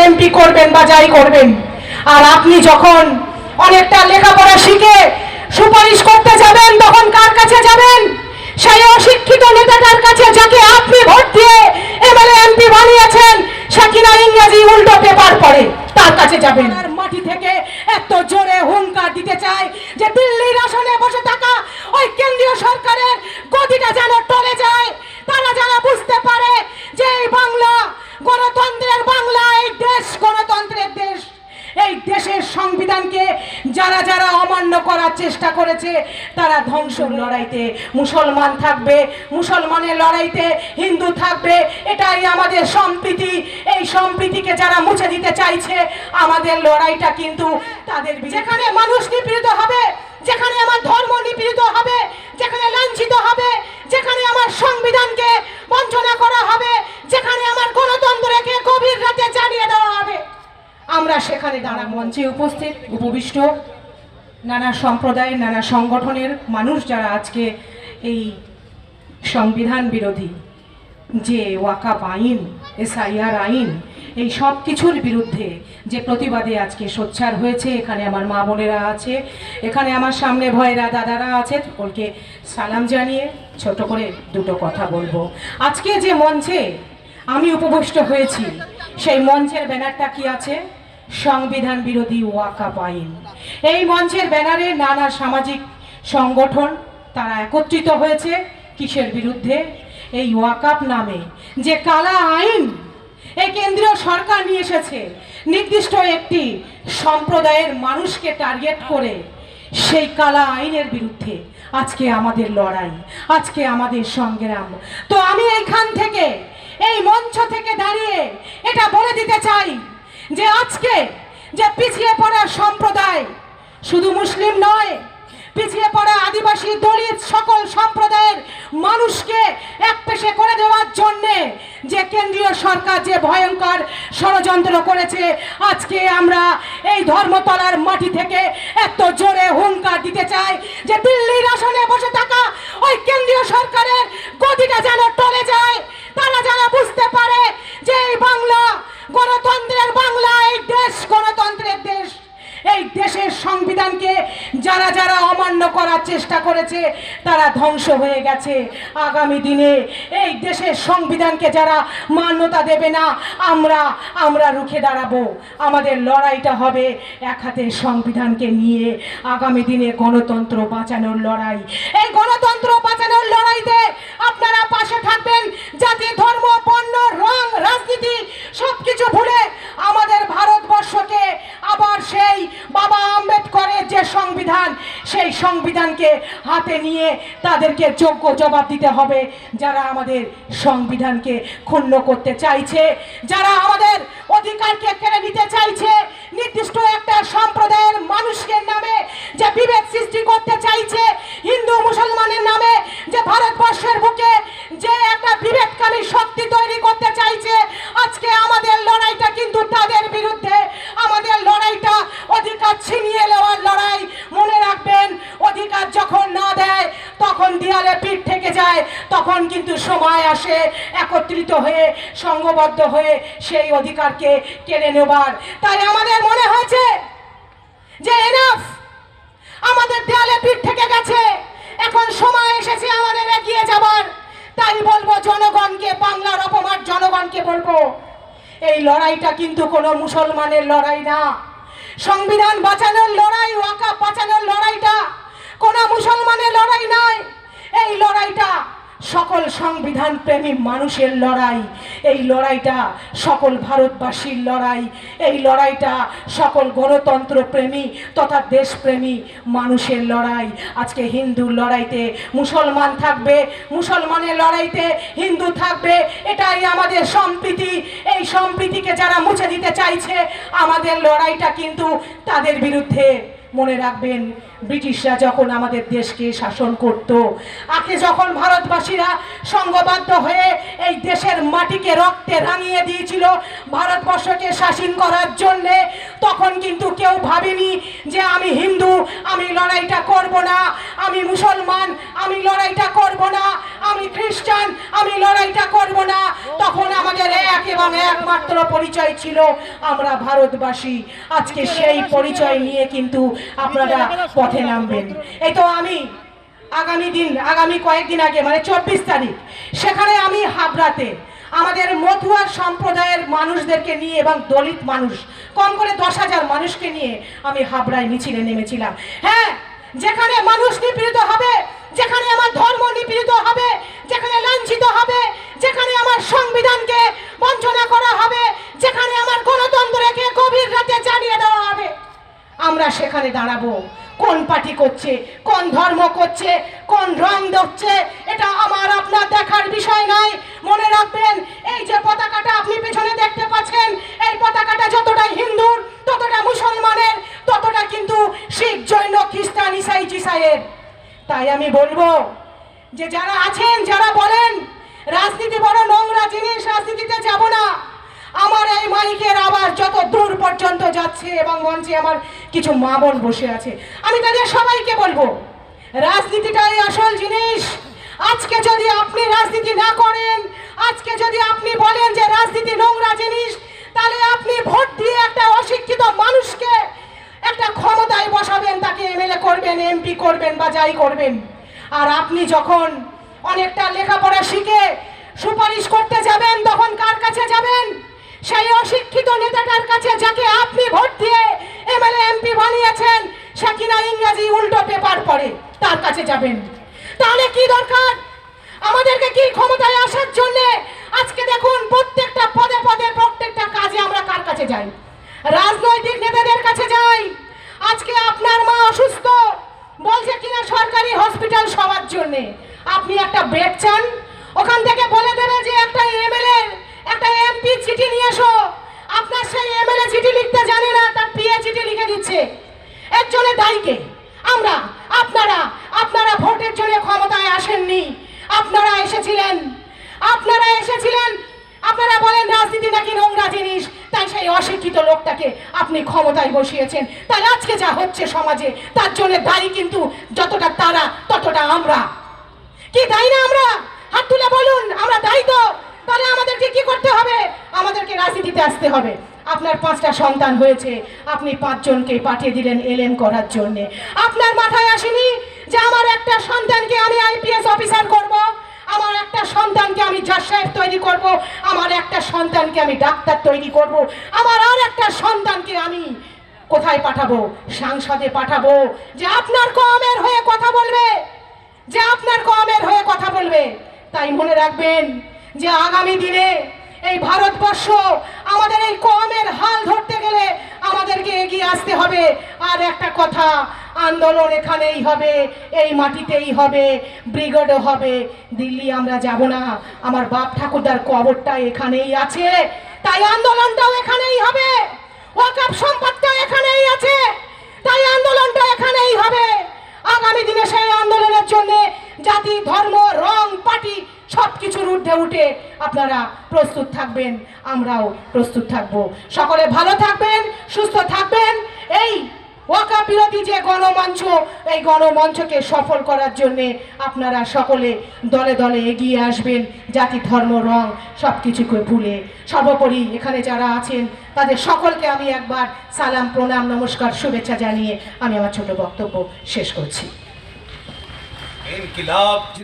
MP করবেন বা যাই করবেন। আর আপনি যখন অনেকটা লেখাপড়া শিখে সুপারিশ করতে যাবেন তখন কার কাছে যাবেন? সেই অশিক্ষিত নেতাটার কাছে যাকে আপনি ভোট দিয়ে এমএলএ এমপি বানিয়েছেন, সে কিনা ইংরেজি উল্টো পেপার পড়ে, তার কাছে যাবেন। আর মাটি থেকে এত জোরে হুঙ্কার দিতে চায় যে দিল্লির আসনে বসে থাকা ওই কেন্দ্রীয় সরকারের গদিটা যেন টলে যায়। তারা যারা বুঝতে পারে যে এই বাংলা গণতন্ত্রের বাংলা, এই দেশ গণতন্ত্রের দেশ, এই দেশের সংবিধানকে যারা যারা অমান্য করার চেষ্টা করেছে তারা ধ্বংসের লড়াইতে মুসলমান থাকবে, মুসলমানের লড়াইতে হিন্দু থাকবে। এটাই আমাদের সম্প্রীতি। এই সম্প্রীতিকে যারা মুছে দিতে চাইছে, আমাদের লড়াইটা কিন্তু তাদের। যেখানে মানুষ নিপীড়িত হবে, যেখানে আমার ধর্ম নিপীড়িত হবে, যেখানে লাঞ্ছিত হবে, যেখানে আমার সংবিধানকে বঞ্চনা করা হবে, যেখানে আমার গণতন্ত্রকে গভীর রাতে জ্বালিয়ে দেওয়া হবে, আমরা সেখানে দাঁড়া। মঞ্চে উপস্থিত উপবিষ্ট নানা সম্প্রদায়, নানা সংগঠনের মানুষ যারা আজকে এই সংবিধান বিরোধী যে ওয়াকাফ আইন, এসআইআর আইন, এই সব কিছুর বিরুদ্ধে যে প্রতিবাদে আজকে সোচ্চার হয়েছে, এখানে আমার মা বোনেরা আছে, এখানে আমার সামনে ভয়েরা দাদারা আছে, ওকে সালাম জানিয়ে ছোট করে দুটো কথা বলবো। আজকে যে মঞ্চে আমি উপবিষ্ট হয়েছি সেই মঞ্চের ব্যানারটা কি আছে? সংবিধান বিরোধী ওয়াকাফ আইন। এই মঞ্চের ব্যানারে নানা সামাজিক সংগঠন তারা একত্রিত হয়েছে কিসের বিরুদ্ধে? এই ওয়াকাফ নামে যে কালা আইন এই কেন্দ্রীয় সরকার নিয়ে এসেছে নির্দিষ্ট একটি সম্প্রদায়ের মানুষকে টার্গেট করে, সেই কালা আইনের বিরুদ্ধে আজকে আমাদের লড়াই, আজকে আমাদের সংগ্রাম। তো আমি এইখান থেকে, এই মঞ্চ থেকে দাঁড়িয়ে এটা বলে দিতে চাই যে আজকে যে পিছিয়ে পড়া সম্প্রদায়, শুধু মুসলিম নয়, পিছিয়ে পড়া আদিবাসী, দলিত সকল সম্প্রদায়ের মানুষকে একপেশে করে দেওয়ার জন্যে যে কেন্দ্রীয় সরকার যে ভয়ঙ্কর ষড়যন্ত্র করেছে, আজকে আমরা এই ধর্মতলার মাটি থেকে এত জোরে হুঙ্কার দিতে চাই যে দিল্লির আসনে বসে থাকা ওই কেন্দ্রীয় সরকারের গদিটা যেন টলে যায়। তারা যারা বুঝতে পারে যে এই বাংলা গণতন্ত্রের বাংলা, এই দেশ গণতন্ত্রের দেশ, এই দেশের সংবিধানকে যারা যারা অমান্য করার চেষ্টা করেছে তারা ধ্বংস হয়ে গেছে। আগামী দিনে এই দেশের সংবিধানকে যারা মান্যতা দেবে না, আমরা রুখে দাঁড়াবো। আমাদের লড়াইটা হবে এক হাতে সংবিধানকে নিয়ে। আগামী দিনে গণতন্ত্র বাঁচানোর লড়াই। এই গণতন্ত্র বাঁচানোর লড়াইতে আপনারা পাশে থাকবেন। জাতি, ধর্ম, বর্ণ, রং, রাজনীতি সবকিছু ভুলে আমাদের ভারতবর্ষকে আবার সেই বাবা আম্বেদকরের যে সংবিধান, সেই সংবিধানকে হাতে নিয়ে তাদেরকে যোগ্য জবাব দিতে হবে। যারা আমাদের সংবিধানকে ক্ষুণ্ণ করতে চাইছে, যারা আমাদের অধিকারকে কেড়ে নিতে চাইছে, নির্দিষ্ট একটা সম্প্রদায়ের মানুষের নামে যে বিভেদ সৃষ্টি করতে চাইছে, হিন্দু মুসলমানের নামে যে ভারতবর্ষের বুকে যে একটা বিভেদকারী শক্তি তৈরি করতে চাইছে, আজকে আমাদের লড়াইটা কিন্তু তাদের বিরুদ্ধে। আমাদের লড়াইটা অধিকার ছিনিয়ে নেওয়ার লড়াই। মনে রাখবেন, অধিকার যখন না দেয় তখন দেয়ালে পিঠ থেকে যায়, তখন কিন্তু সময় আসে একত্রিত হয়ে, সংঘবদ্ধ হয়ে সেই অধিকারকে কেড়ে নেবার। তাই আমাদের মনে হয়েছে যে এনাফ, আমাদের দেয়ালে পিঠ থেকে গেছে, এখন সময় এসেছে আমাদের এগিয়ে যাবার। তাই বলবো জনগণকে, বাংলার অপমান জনগণকে বলবো, এই লড়াইটা কিন্তু কোনো মুসলমানের লড়াই না। সংবিধান বাঁচানোর লড়াই, ওয়াকাফ বাঁচানোর লড়াইটা কোনো মুসলমানের লড়াই নয়। এই লড়াইটা সকল সংবিধান প্রেমী মানুষের লড়াই। এই লড়াইটা সকল ভারতবাসীর লড়াই। এই লড়াইটা সকল গণতন্ত্র প্রেমী তথা দেশপ্রেমী মানুষের লড়াই। আজকে হিন্দুর লড়াইতে মুসলমান থাকবে, মুসলমানের লড়াইতে হিন্দু থাকবে। এটাই আমাদের সম্প্রীতি। এই সম্প্রীতিকে যারা মুছে দিতে চাইছে, আমাদের লড়াইটা কিন্তু তাদের বিরুদ্ধে। মনে রাখবেন, ব্রিটিশরা যখন আমাদের দেশকে শাসন করত, আগে যখন ভারতবাসীরা সংঘবদ্ধ হয়ে এই দেশের মাটিকে রক্তে রাঙিয়ে দিয়েছিল ভারতবর্ষকে শাসন করার জন্যে, তখন কিন্তু কেউ ভাবেনি যে আমি হিন্দু, আমি লড়াইটা করব না, আমি মুসলমান, আমি লড়াইটা করব না, আমি খ্রিস্টান, আমি লড়াইটা করব না। তখন আমাদের আমাদের এক এবং একমাত্র পরিচয় ছিল আমরা ভারতবাসী। আজকে সেই পরিচয় নিয়ে কিন্তু আপনারা পথে নামবেন। এই তো আমি আগামী কয়েকদিন আগে মানে 24 তারিখ সেখানে আমি হাবড়াতে আমাদের মতুয়া সম্প্রদায়ের মানুষদেরকে নিয়ে এবং দলিত মানুষ কম করে 10,000 মানুষকে নিয়ে আমি হাবড়ায় মিছিলে নেমেছিলাম। হ্যাঁ, যেখানে মানুষ নিপীড়িত হবে, যেখানে আমার ধর্ম নিপীড়িত হবে, যেখানে লাঞ্ছিত হবে, যেখানে আমার সংবিধানকে বঞ্চনা করা হবে, যেখানে আমার গণতন্ত্রকে গভীর রাতে জ্বালিয়ে দেওয়া হবে, আমরা সেখানে দাঁড়াবো। কোন পার্টি করছে, কোন ধর্ম করছে, কোন রং দিচ্ছে, এটা আমার আপনার দেখার বিষয় নয়। মনে রাখবেন, এই যে পতাকাটা আপনি পেছনে দেখতে পাচ্ছেন, এই পতাকাটা যতটা হিন্দুর, ততটা মুসলমানের, ততটা কিন্তু শিখ, জৈন, খ্রিস্টান, ইসাই, জিসাইয়ের। তাই আমি বলবো যে যারা আছেন, যারা বলেন রাজনীতি বড় নোংরা জিনিস, রাজনীতিতে যাব না, আমার এই মাইকের আওয়াজ যত দূর পর্যন্ত যাচ্ছে এবং মঞ্চে আমার কিছু মা বোন বসে আছে, আমি তাদের সবাইকে বলবো রাজনীতিটাই আসল জিনিস। আজকে যদি আপনি রাজনীতি না করেন, আজকে যদি আপনি বলেন যে রাজনীতি নোংরা জিনিস, তাহলে আপনি ভোট দিয়ে একটা অশিক্ষিত মানুষকে একটা ক্ষমতায় বসাবেন, তাকে এমএলএ করবেন, এমপি করবেন বা যাই করবেন। আর আপনি যখন অনেকটা লেখাপড়া শিখে সুপারিশ করতে যাবেন, তখন কার কাছে যাবেন? সেই অশিক্ষিত নেতাটার কাছে যাকে আপনি ভোট দিয়ে এমএলএ এমপি বানিয়েছেন, সে কিনা ইংরেজি উল্টো পেপার পড়ে, তার কাছে যাবেন। তাহলে কি দরকার আমাদেরকে? কি ক্ষমতায় আসার জন্য আজকে দেখুন প্রত্যেকটা পদে পদে প্রত্যেকটা কাজে আমরা কার কাছে যাই? রাজনৈতিক নেতাদের কাছে যাই। আজকে আপনার মা অসুস্থ, বলছে কিনা সরকারি হসপিটাল সবার জন্য। আপনি একটা বেড চান, ওখান থেকে বলে দেবে যে একটা এমএলএ একটা এমপি চিঠি নিয়ে এসো। আপনার সেই এমএলএ চিঠি লিখতে জানে না, তার পিএ চিঠি লিখে দিচ্ছে। একজনের দায়ীকে আমরা, আপনারা ভোটের জন্য ক্ষমতায় আসেননি, আপনারা এসেছিলেন। আপনারা বলেন রাজনীতি নাকি নোংরা জিনিস, তাই সেই অশিক্ষিত লোকটাকে আপনি ক্ষমতায় বসিয়েছেন। তাই আজকে যা হচ্ছে সমাজে, তার জন্য দায়ী কিন্তু যতটা তারা ততটা আমরা। কি দায়ী না আমরা? হাত তুলে বলুন আমরা দায়ী তো। তাহলে আমাদেরকে কি করতে হবে? আমাদেরকে রাজনীতিতে আসতে হবে। আপনার 5টা সন্তান হয়েছে, আপনি 5 জনকে পাঠিয়ে দিলেন এলএন করার জন্য। আপনার মাথায় আসেনি যে আমার একটা সন্তানকে আমি আইপিএস অফিসার করব, আমার একটা সন্তানকে আমি জজ সাহেব তৈরি করব, আমার একটা সন্তানকে আমি ডাক্তার তৈরি করব, আমার আর একটা সন্তানকে আমি কোথায় পাঠাবো? সংসদে পাঠাবো, যে আপনার কওমের হয়ে কথা বলবে, যে আপনার কওমের হয়ে কথা বলবে। তাই মনে রাখবেন যে আগামী দিনে এই ভারতবর্ষ আমাদের এই কওমের হাল ধরতে গেলে আমাদেরকে এগিয়ে আসতে হবে। আর একটা কথা, আন্দোলন এখানেই হবে, এই মাটিতেই হবে, ব্রিগেডও হবে। দিল্লি আমরা যাব না, আমার বাপ ঠাকুরদার কবরটা এখানেই আছে, তাই আন্দোলনটাও এখানেই হবে। ওয়াকফ সম্পদটা এখানেই আছে, তাই আন্দোলনটা এখানেই হবে। আগামী দিনে সেই আন্দোলনের জন্য জাতি, ধর্ম, রং, পার্টি সবকিছুর ঊর্ধ্বে উঠে আপনারা প্রস্তুত থাকবেন, আমরাও প্রস্তুত থাকবো। সকলে ভালো থাকবেন, সুস্থ থাকবেন। এই ওয়াকফ বিরোধী যে গণমঞ্চ, এই গণমঞ্চকে সফল করার জন্য আপনারা সকলে দলে দলে এগিয়ে আসবেন, জাতি, ধর্ম, রং সবকিছুকে ভুলে। সর্বোপরি এখানে যারা আছেন তাদের সকলকে আমি একবার সালাম, প্রণাম, নমস্কার, শুভেচ্ছা জানিয়ে আমি আমার ছোট বক্তব্য শেষ করছি।